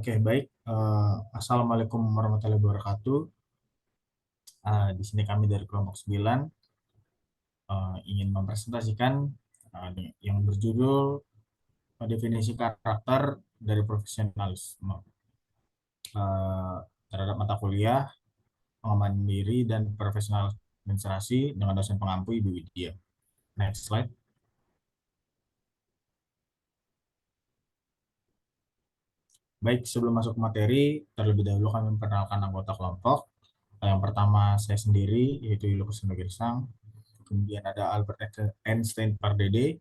Oke, baik. Assalamualaikum warahmatullahi wabarakatuh. Di sini kami dari kelompok 9 ingin mempresentasikan yang berjudul definisi karakter dari profesionalisme eh, terhadap mata kuliah pengembangan diri dan profesional administrasi dengan dosen pengampu Ibu Widya. Next slide. Baik, sebelum masuk ke materi, terlebih dahulu kami memperkenalkan anggota kelompok. Yang pertama saya sendiri, yaitu Yulus Girsang. Kemudian ada Albert Einstein Pardede,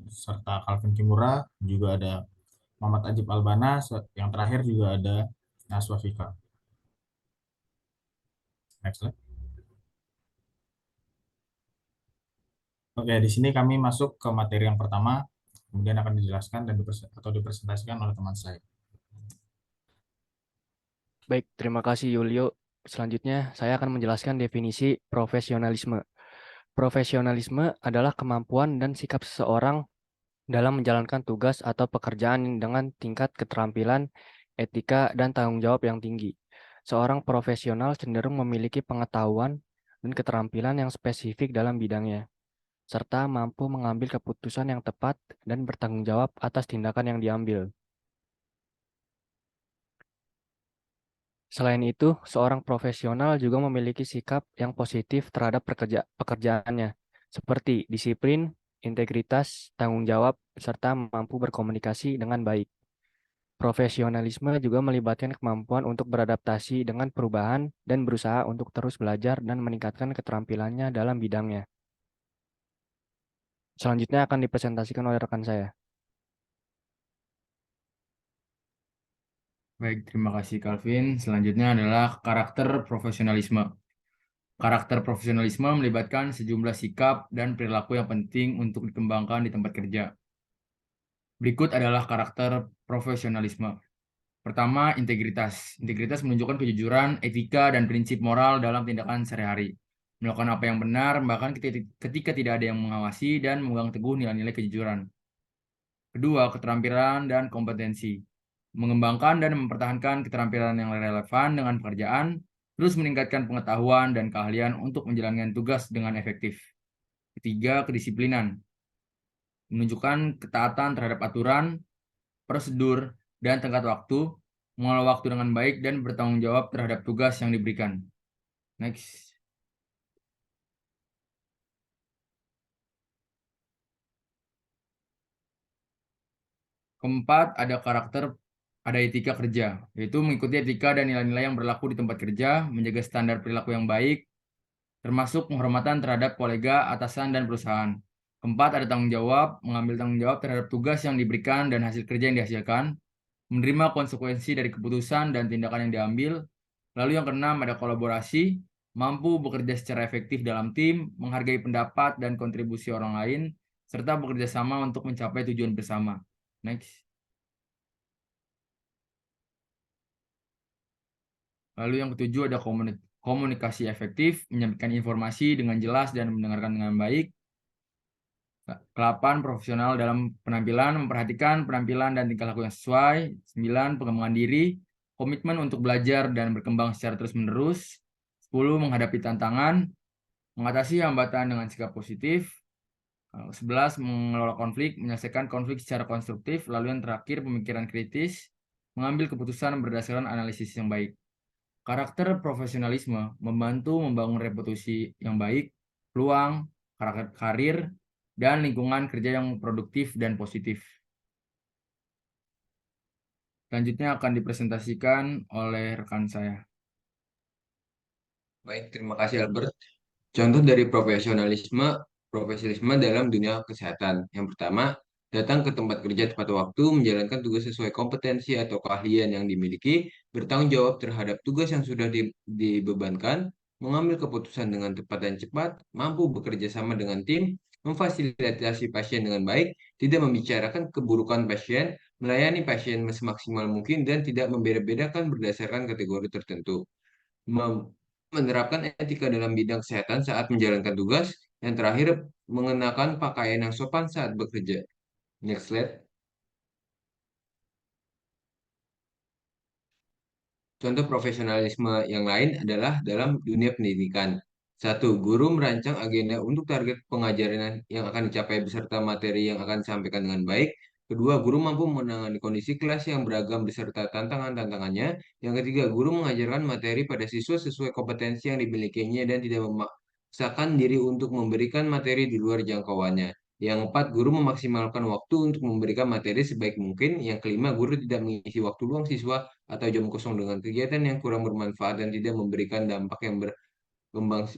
serta Calvin Kimura, juga ada Muhammad Ajib Albana, yang terakhir juga ada Naswa Fika. Next slide. Oke, di sini kami masuk ke materi yang pertama, kemudian akan dijelaskan dan dipresentasikan oleh teman saya. Baik, terima kasih Yulio. Selanjutnya, saya akan menjelaskan definisi profesionalisme. Profesionalisme adalah kemampuan dan sikap seseorang dalam menjalankan tugas atau pekerjaan dengan tingkat keterampilan, etika, dan tanggung jawab yang tinggi. Seorang profesional cenderung memiliki pengetahuan dan keterampilan yang spesifik dalam bidangnya, serta mampu mengambil keputusan yang tepat dan bertanggung jawab atas tindakan yang diambil. Selain itu, seorang profesional juga memiliki sikap yang positif terhadap pekerjaannya, seperti disiplin, integritas, tanggung jawab, serta mampu berkomunikasi dengan baik. Profesionalisme juga melibatkan kemampuan untuk beradaptasi dengan perubahan dan berusaha untuk terus belajar dan meningkatkan keterampilannya dalam bidangnya. Selanjutnya akan dipresentasikan oleh rekan saya. Baik, terima kasih Calvin. Selanjutnya adalah karakter profesionalisme. Karakter profesionalisme melibatkan sejumlah sikap dan perilaku yang penting untuk dikembangkan di tempat kerja. Berikut adalah karakter profesionalisme. Pertama, integritas. Integritas menunjukkan kejujuran, etika, dan prinsip moral dalam tindakan sehari-hari. Melakukan apa yang benar, bahkan ketika tidak ada yang mengawasi dan memegang teguh nilai-nilai kejujuran. Kedua, keterampilan dan kompetensi. Mengembangkan dan mempertahankan keterampilan yang relevan dengan pekerjaan, terus meningkatkan pengetahuan dan keahlian untuk menjalankan tugas dengan efektif. Ketiga, kedisiplinan. Menunjukkan ketaatan terhadap aturan, prosedur, dan tenggat waktu, mengelola waktu dengan baik, dan bertanggung jawab terhadap tugas yang diberikan. Next. Keempat, ada etika kerja, yaitu mengikuti etika dan nilai-nilai yang berlaku di tempat kerja, menjaga standar perilaku yang baik, termasuk penghormatan terhadap kolega, atasan, dan perusahaan. Keempat, ada tanggung jawab, mengambil tanggung jawab terhadap tugas yang diberikan dan hasil kerja yang dihasilkan, menerima konsekuensi dari keputusan dan tindakan yang diambil. Lalu yang keenam, ada kolaborasi, mampu bekerja secara efektif dalam tim, menghargai pendapat dan kontribusi orang lain, serta bekerja sama untuk mencapai tujuan bersama. Next. Lalu yang ketujuh ada komunikasi efektif, menyampaikan informasi dengan jelas dan mendengarkan dengan baik. Kelapan, profesional dalam penampilan, memperhatikan penampilan dan tingkah laku yang sesuai. 9, pengembangan diri, komitmen untuk belajar dan berkembang secara terus-menerus. 10, menghadapi tantangan, mengatasi hambatan dengan sikap positif. 11, mengelola konflik, menyelesaikan konflik secara konstruktif. Lalu yang terakhir, pemikiran kritis, mengambil keputusan berdasarkan analisis yang baik. Karakter profesionalisme membantu membangun reputasi yang baik, peluang, karir, dan lingkungan kerja yang produktif dan positif. Selanjutnya akan dipresentasikan oleh rekan saya. Baik, terima kasih Albert. Contoh dari profesionalisme dalam dunia kesehatan. Yang pertama, datang ke tempat kerja tepat waktu, menjalankan tugas sesuai kompetensi atau keahlian yang dimiliki, bertanggung jawab terhadap tugas yang sudah dibebankan, mengambil keputusan dengan tepat dan cepat, mampu bekerja sama dengan tim, memfasilitasi pasien dengan baik, tidak membicarakan keburukan pasien, melayani pasien semaksimal mungkin, dan tidak membeda-bedakan berdasarkan kategori tertentu. Menerapkan etika dalam bidang kesehatan saat menjalankan tugas. Yang terakhir, mengenakan pakaian yang sopan saat bekerja. Next slide. Contoh profesionalisme yang lain adalah dalam dunia pendidikan. Satu, guru merancang agenda untuk target pengajaran yang akan dicapai beserta materi yang akan disampaikan dengan baik. Kedua, guru mampu menangani kondisi kelas yang beragam beserta tantangan-tantangannya. Yang ketiga, guru mengajarkan materi pada siswa sesuai kompetensi yang dimilikinya dan tidak memaksakan diri untuk memberikan materi di luar jangkauannya. Yang keempat, guru memaksimalkan waktu untuk memberikan materi sebaik mungkin. Yang kelima, guru tidak mengisi waktu luang siswa atau jam kosong dengan kegiatan yang kurang bermanfaat dan tidak memberikan dampak yang berkembang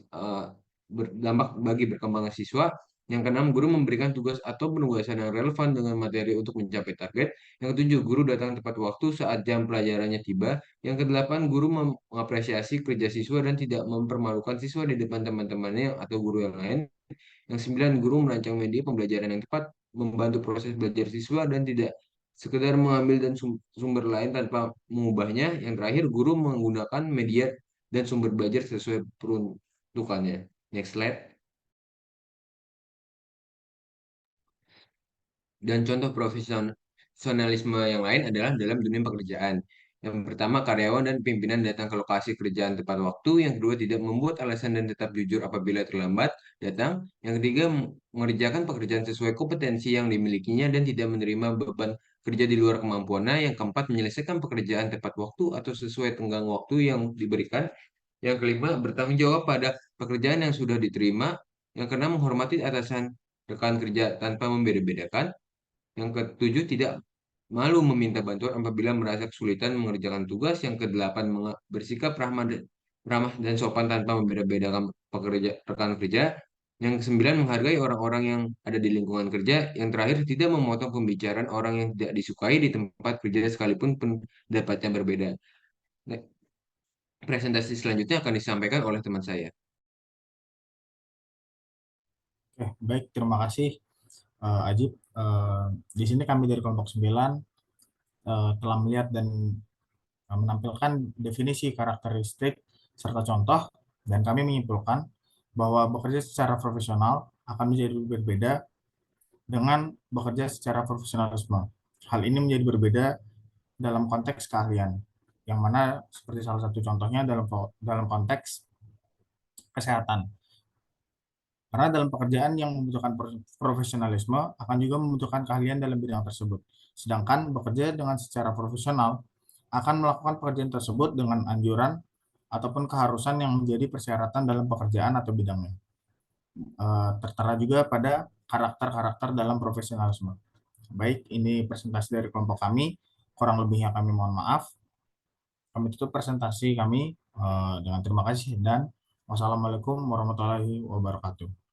berdampak bagi berkembangnya siswa. Yang keenam, guru memberikan tugas atau penugasan yang relevan dengan materi untuk mencapai target. Yang ketujuh, guru datang tepat waktu saat jam pelajarannya tiba. Yang kedelapan, guru mengapresiasi kerja siswa dan tidak mempermalukan siswa di depan teman-temannya atau guru yang lain. Yang sembilan, guru merancang media pembelajaran yang tepat, membantu proses belajar siswa dan tidak sekedar mengambil dan sumber lain tanpa mengubahnya. Yang terakhir, guru menggunakan media dan sumber belajar sesuai peruntukannya. Next slide. Dan contoh profesionalisme yang lain adalah dalam dunia pekerjaan. Yang pertama, karyawan dan pimpinan datang ke lokasi kerjaan tepat waktu. Yang kedua, tidak membuat alasan dan tetap jujur apabila terlambat datang. Yang ketiga, mengerjakan pekerjaan sesuai kompetensi yang dimilikinya dan tidak menerima beban kerja di luar kemampuannya. Yang keempat, menyelesaikan pekerjaan tepat waktu atau sesuai tenggang waktu yang diberikan. Yang kelima, bertanggung jawab pada pekerjaan yang sudah diterima. Yang keenam, menghormati atasan rekan kerja tanpa membeda-bedakan. Yang ketujuh, tidak malu meminta bantuan apabila merasa kesulitan mengerjakan tugas. Yang kedelapan, bersikap ramah dan sopan tanpa membeda-bedakan rekan kerja. Yang kesembilan, menghargai orang-orang yang ada di lingkungan kerja. Yang terakhir, tidak memotong pembicaraan orang yang tidak disukai di tempat kerja sekalipun pendapatnya berbeda. Nah, presentasi selanjutnya akan disampaikan oleh teman saya. Oke, baik, terima kasih Ajib. Di sini kami dari kelompok 9 telah melihat dan menampilkan definisi karakteristik serta contoh, dan kami menyimpulkan bahwa bekerja secara profesional akan menjadi berbeda dengan bekerja secara profesionalisme. Hal ini menjadi berbeda dalam konteks keahlian, yang mana seperti salah satu contohnya dalam konteks kesehatan. Karena dalam pekerjaan yang membutuhkan profesionalisme akan juga membutuhkan keahlian dalam bidang tersebut. Sedangkan bekerja dengan secara profesional akan melakukan pekerjaan tersebut dengan anjuran ataupun keharusan yang menjadi persyaratan dalam pekerjaan atau bidangnya. Tertera juga pada karakter-karakter dalam profesionalisme. Baik, ini presentasi dari kelompok kami. Kurang lebihnya kami mohon maaf. Kami tutup presentasi kami dengan terima kasih dan wassalamualaikum warahmatullahi wabarakatuh.